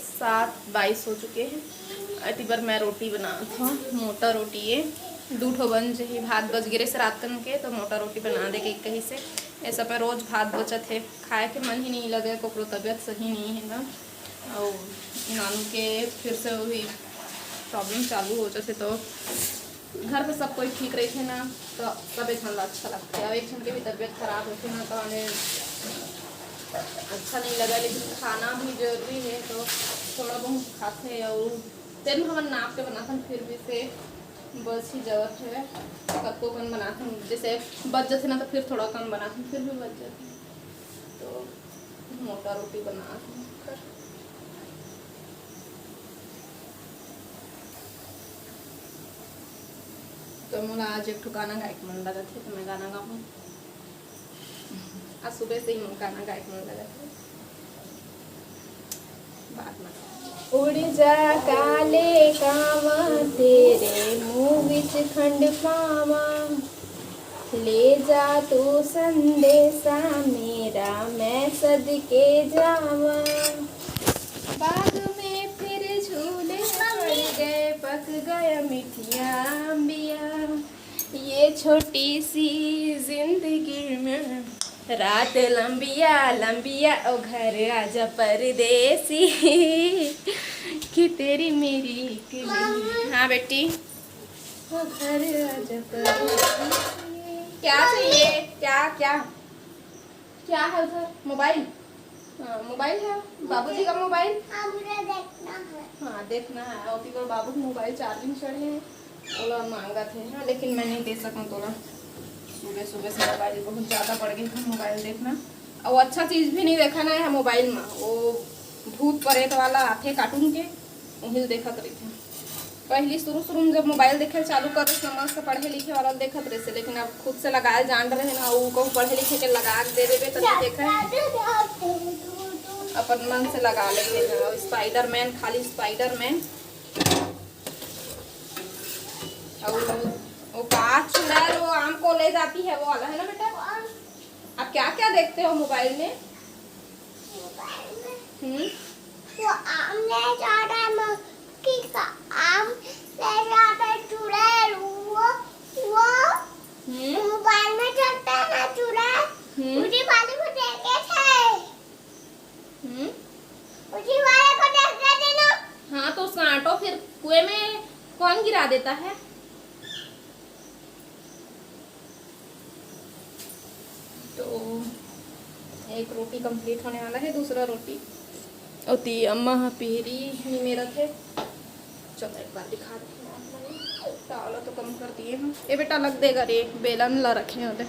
7:22 हो चुके हैं। अति बार मैं रोटी बना था, मोटा रोटी ये 2 ठो बन जाही। भात बच गिरे से रात कन के, तो मोटा रोटी बना दे के कहीं से। ऐसा पे रोज भात बचत है, खाए के मन ही नहीं लगे, कोकरो तबीयत सही नहीं है ना। और नानू के फिर से वही प्रॉब्लम चालू हो जाते, तो घर पे सब कोई ठीक रही थे ना, तो सब एक अच्छा लगता है। अब एक की भी तबीयत खराब होती ना, तो हमें अच्छा नहीं लगा। लेकिन खाना भी जरूरी है, तो थोड़ा बहुत खाते हैं। और तेल हम नाप के बनाते हैं, फिर भी से बस ही जरूरत है। कत्को कम बनाते हैं, जैसे बच जाते ना, तो फिर थोड़ा कम बनाते हैं, फिर भी बच जाते हैं, तो मोटा रोटी बनाते हैं। तो मुझे आज एक ठो गाना गायक मन लगा थे, तो मैं गाना गाऊँ। आज सुबह से ही मुझे गाना गायक मन लगा थे। बात मत उड़ जा काले कावा, तेरे मुँह विच खंड पावा, ले जा तू संदेशा मेरा, मैं सदके जावा। बाग में फिर झूले पड़ गए, पक गया मिठिया अंबिया, ये छोटी सी जिंदगी में रात लंबिया लंबिया, ओ घर आजा परदेसी, कि तेरी मेरी किली। हाँ बेटी, ओ घर आजा परदेसी। क्या चाहिए? क्या क्या क्या है उधर? मोबाइल? हाँ मोबाइल है, बाबूजी का मोबाइल। मुझे देखना है। हाँ देखना है। और फिर बाबू का मोबाइल चार्जिंग चढ़े हैं, ओला मांगा थे। हाँ लेकिन मैं नहीं दे सकूँ तोला, सुबह सुबह से मोबाइल बहुत ज़्यादा पड़ गई था मोबाइल देखना। और अच्छा चीज़ भी नहीं देखा ना है मोबाइल में, वो भूत प्रेत वाला आते कार्टून के, वही देखत रही थी। पहले शुरू में जब मोबाइल देखे चालू करे तो मस्त पढ़े लिखे वाला देखत रहे से, लेकिन अब खुद से लगाए जान रहे ना, वो कहूँ पढ़े लिखे के लगा दे देवे तो देखे अपन मन से लगा लेते हैं। स्पाइडरमैन, खाली स्पाइडरमैन। और वो कांच चुड़ैल वो आम को ले जाती है, वो वाला है ना बेटा। आप क्या क्या देखते हो मोबाइल में? वो आम ले जाता है, मक्खी का आम ले जाता है, चुड़ैल वो मोबाइल में चलता है ना चुड़ैल, उसी वाले को देखे थे। उसी वाले को देखे थे ना। हाँ तो उसका आटो फिर कुएं में कौन गिरा देता है? तो एक रोटी कंप्लीट होने वाला है, दूसरा रोटी होती अम्मा पीरी नहीं मेरा थे। चलो एक बार दिखा देते हैं। चावल तो कम कर दिए हैं। ये बेटा लग देगा रे, बेलन ला रखे हैं उधर।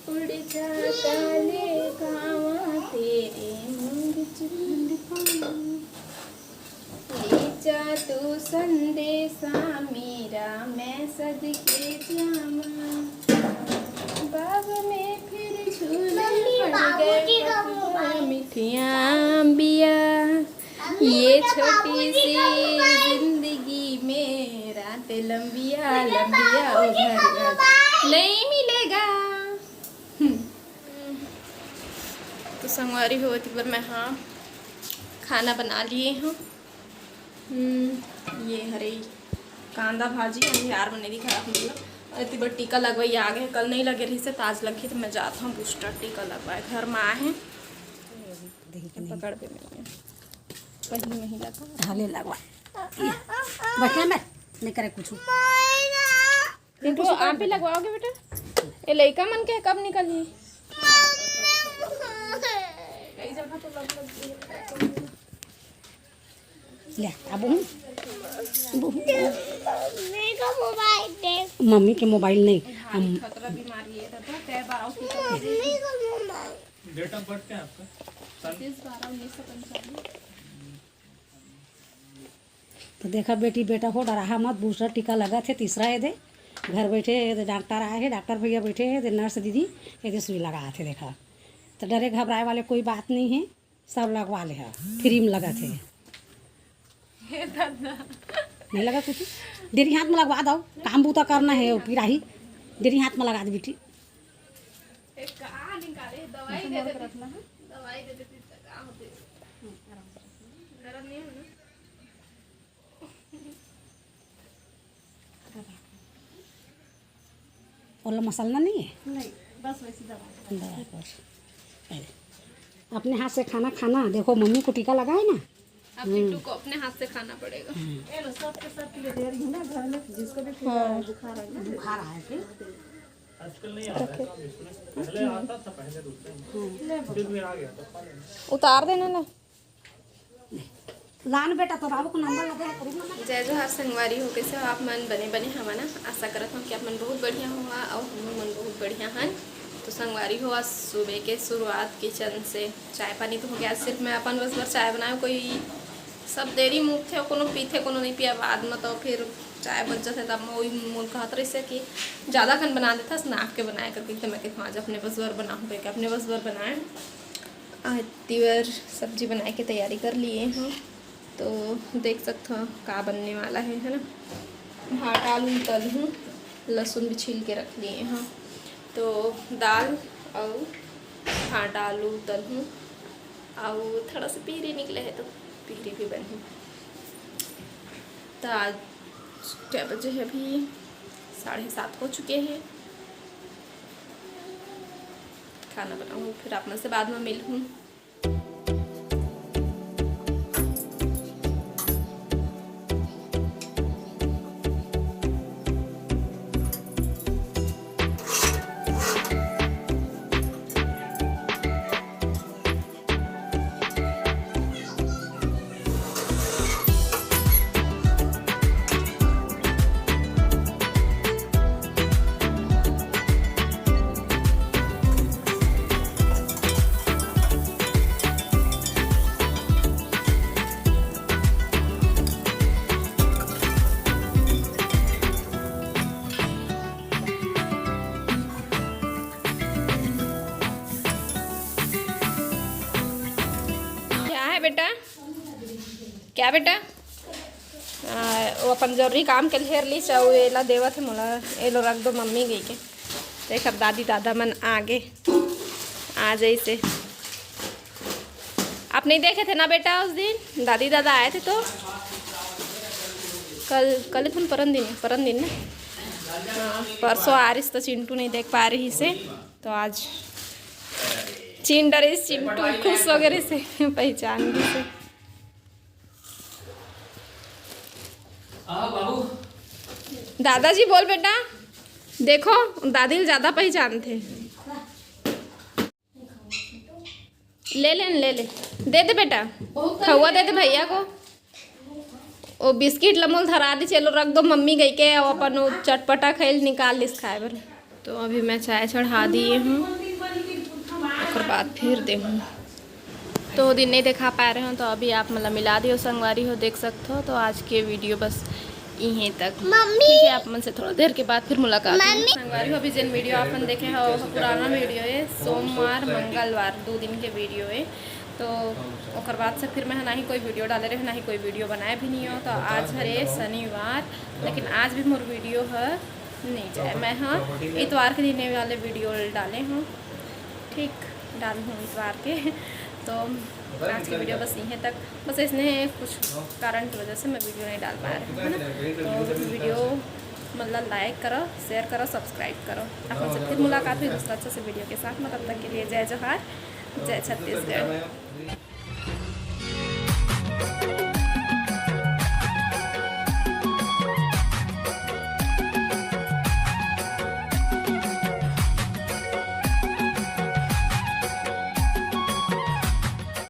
उड़ जा काले कावा, तेरे मुंह चुंड पावा, ले जा तू संदेशा मेरा, मैं सदके जावा। बाग में फिर झूले पड़ गए, मिठिया अंबिया, ये छोटी सी जिंदगी में रात लंबिया लंबिया, उधर नहीं मिलेगा। तो संगवारी होती पर मैं हाँ खाना बना लिए हूँ। ये हरे कांदा भाजी बिहार में नहीं खराब मतलब। इतनी बड़ी टीका लगवाई आ गए, कल नहीं लगे रही से, ताज लगी तो मैं जाता हूँ बूस्टर टीका लगवाए। घर में आए हैं, पकड़ पे मिल पहली में ही लगा हाले लगवा बैठना मैं नहीं करे कुछ। तो आप ही लगवाओगे बेटा? ये लड़का मन के कब निकली? ले अब मोबाइल देख, मम्मी के मोबाइल नहीं, हम खतरा बीमारी है डेट ऑफ बर्थ क्या है आपका? 30/12/1995। तो देखा बेटी बेटा हो डरा मत, बूस्टर टीका लगा थे, तीसरा है दे। घर बैठे डॉक्टर आए हैं, डॉक्टर भैया बैठे हैं, नर्स दीदी ये सुई लगाए थे। देखा तो डरे घबराए वाले कोई बात नहीं है, सब लगवा ले है, फ्री में लगा थे। नहीं लगा कुछ डेरी हाथ में लगवा दो काम बूता करना है पिराही डेरी हाथ में लगा दे बेटी दवाई दे देती गरम नहीं होना और मसाला नहीं है नहीं बस वैसी दवा अपने हाथ से खाना खाना देखो मम्मी को टीका लगाए ना अब बिट्टू को अपने हाथ से खाना पड़ेगा बुखार आया कि आजकल नहीं आता है पहले आता था पहले दूसरे फिर भी आ गया था उतार देना ना लान बेटा तो बाबू को नंबर लगा है करूँगा ना जय जोहार संगवारी हो कैसे हो आप मन बने बने हमारा आशा करत हूँ कि आप मन बहुत बढ़िया हुआ और हम मन बहुत बढ़िया हन तो संगवारी हो आज सुबह के शुरुआत किचन से चाय पानी तो हो गया सिर्फ मैं अपन बस बार चाय बनाए कोई सब देरी मुँह थे कोनो पीते कोनो नहीं पिया बाद में तो फिर चाय बच जाते तब मैं वही मूल कहत रही से कि ज़्यादा खन बना देता नाक के बनाया करके तो मैं कहती आज अपने बस बार बनाऊँ करके अपने बस बार बनाए तिवर सब्जी बनाए की तैयारी कर लिए हैं तो देख सकते हो का बनने वाला है ना भाट आलू तल हूँ लहसुन भी छील के रख लिए हैं तो दाल और भाट आलू तल हूँ और थोड़ा सा पीरी निकले है तो पीरी भी बनी तो आज क्या बजे है अभी 7:30 हो चुके हैं खाना बनाऊँ फिर आप से बाद में मिलूँ बेटा क्या बेटा वो अपन जरूरी काम के लिए ली चाहो एला देवा थे मोला एलो रख दो मम्मी गई के देख अब दादी दादा मन आगे आ जाई से आप नहीं देखे थे ना बेटा उस दिन दादी दादा आए थे तो कल तुम परन दिन ना हाँ परसों आ रही तो चिंटू नहीं देख पा रही से तो आज चिंटू खुश वगैरह से पहचान गई से दादाजी बोल बेटा देखो दादी ज़्यादा पहचान थे ले दे दे बेटा खवा दे दे भैया को वो बिस्किट लमोल धरा दी चलो रख दो मम्मी गई के अपन चटपटा खेल निकाल लिस खाए बर तो अभी मैं चाय चढ़ा दिए हूँ और बाद फिर देखूँ तो दिन नहीं दिखा पा रहे हो तो अभी आप मतलब मिला दियो संगवारी हो देख सकते हो तो आज के वीडियो बस यहीं तक ठीक है आप मन से थोड़ा देर के बाद फिर मुलाकात संगवारी हो अभी जिन वीडियो अपन देखे हो पुराना वीडियो है सोमवार मंगलवार 2 दिन के वीडियो है तो और बाद से फिर मैं ना ही कोई वीडियो डाले रहे ना ही कोई वीडियो बनाए भी नहीं हो तो आज हरे शनिवार लेकिन आज भी मोर वीडियो है नहीं जाए मैं हाँ इतवार के दिन वाले वीडियो डाले हूँ ठीक डाली हूँ इतवार के तो आज की वीडियो बस यहीं तक बस इसने कुछ कारण की वजह से मैं वीडियो नहीं डाल पा रही हूँ तो वीडियो मतलब लाइक करो शेयर करो सब्सक्राइब करो अपन से फिर मुलाकात हुई दूसरा अच्छे से वीडियो के साथ में तब तक के लिए जय जोहार जय छत्तीसगढ़।